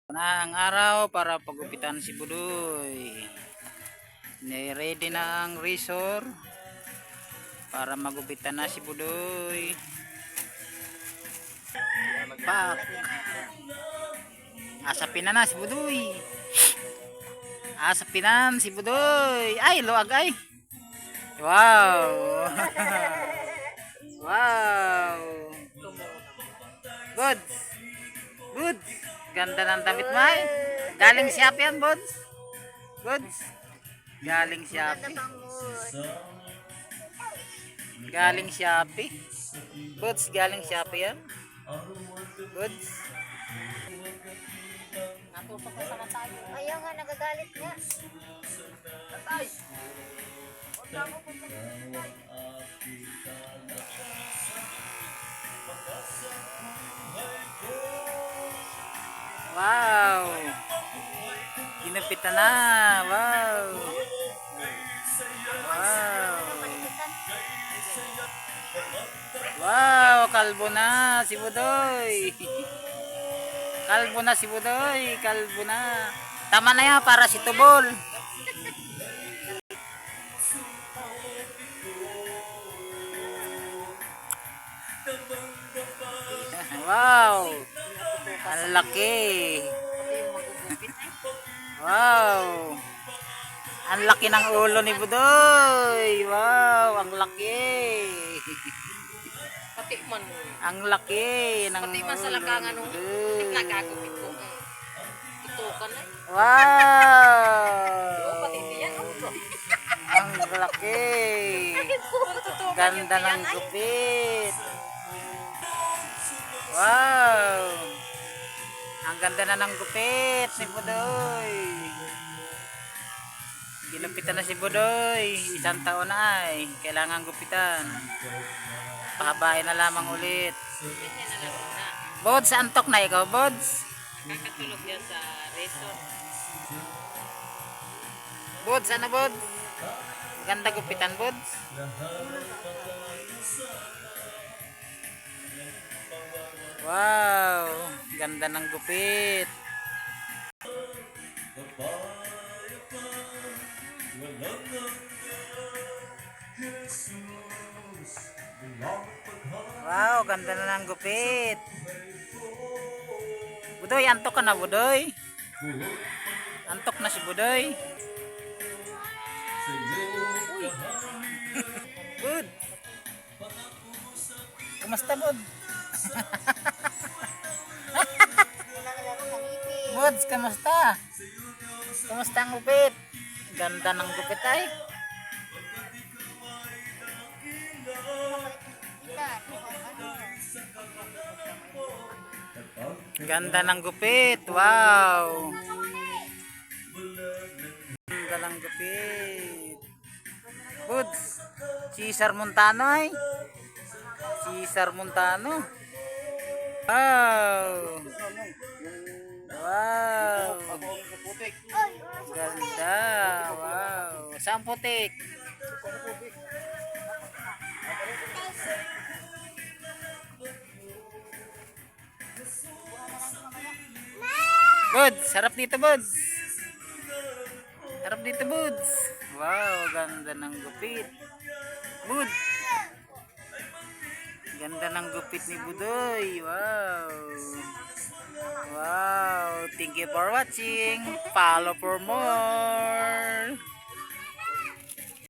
Na ang araw para pagupitan si Budoy. Ready na ang razor para magupitan na si Budoy. Pak. Asapin na si Budoy. Asapinan si Budoy. Ay, luag ay. Wow. Wow. Good. Good. Ganda ng damit mo ay. Galing Shopee yan, Bods. Bods. Galing Shopee. Galing Shopee. Bods, galing Shopee yan. Bods. Natusok na sa katayo. Ayaw nga, nagagalit nga. Tatay! Huwag na mo punta sa tatay. Wow! Ginupitan na! Wow! Wow! Wow! Kalbo na si Budoy! Kalbo na si Budoy! Kalbo na! Tama na yan para si Tubol! Wow! Ang laki! Wow! Ang laki ng ulo ni Budoy! Wow! Ang laki! Pati man mo. Ang laki ng Pati man sa lakangan nung nagagupit ko. Tutukan na. Wow! Pati diyan. Ang laki! Ganda ng gupit! Wow! Ang ganda na ng gupit ni Budoy. Ginupitan na si Budoy. 1 taon na ay. Kailangan gupitan. Pahabain na lamang ulit. Bods, antok na ikaw, Bods? Nakakatulog yan sa resort. Bods, ano Bods? Ganda gupitan, Bods. Wow, ganda ng gupit. Wow, ganda na ng gupit. Budoy, antok ka na, Budoy? Antok na si Budoy. Uy. Bud. Kumusta, Bud? Buds, kamusta? Kamusta ang gupit? Ganda ng gupit ay. Ganda ng gupit. Wow. Ganda ng gupit. Buds, Cesar Montano ay. Cesar Montano. Wow. Wow. Ganda. Wow. Saan putik? Buds, sarap dito, Buds. Sarap dito, Buds. Wow, ganda ng gupit. Buds. Ganda ng gupit ni Budoy. Wow. Wow. Thank you for watching. Follow for more.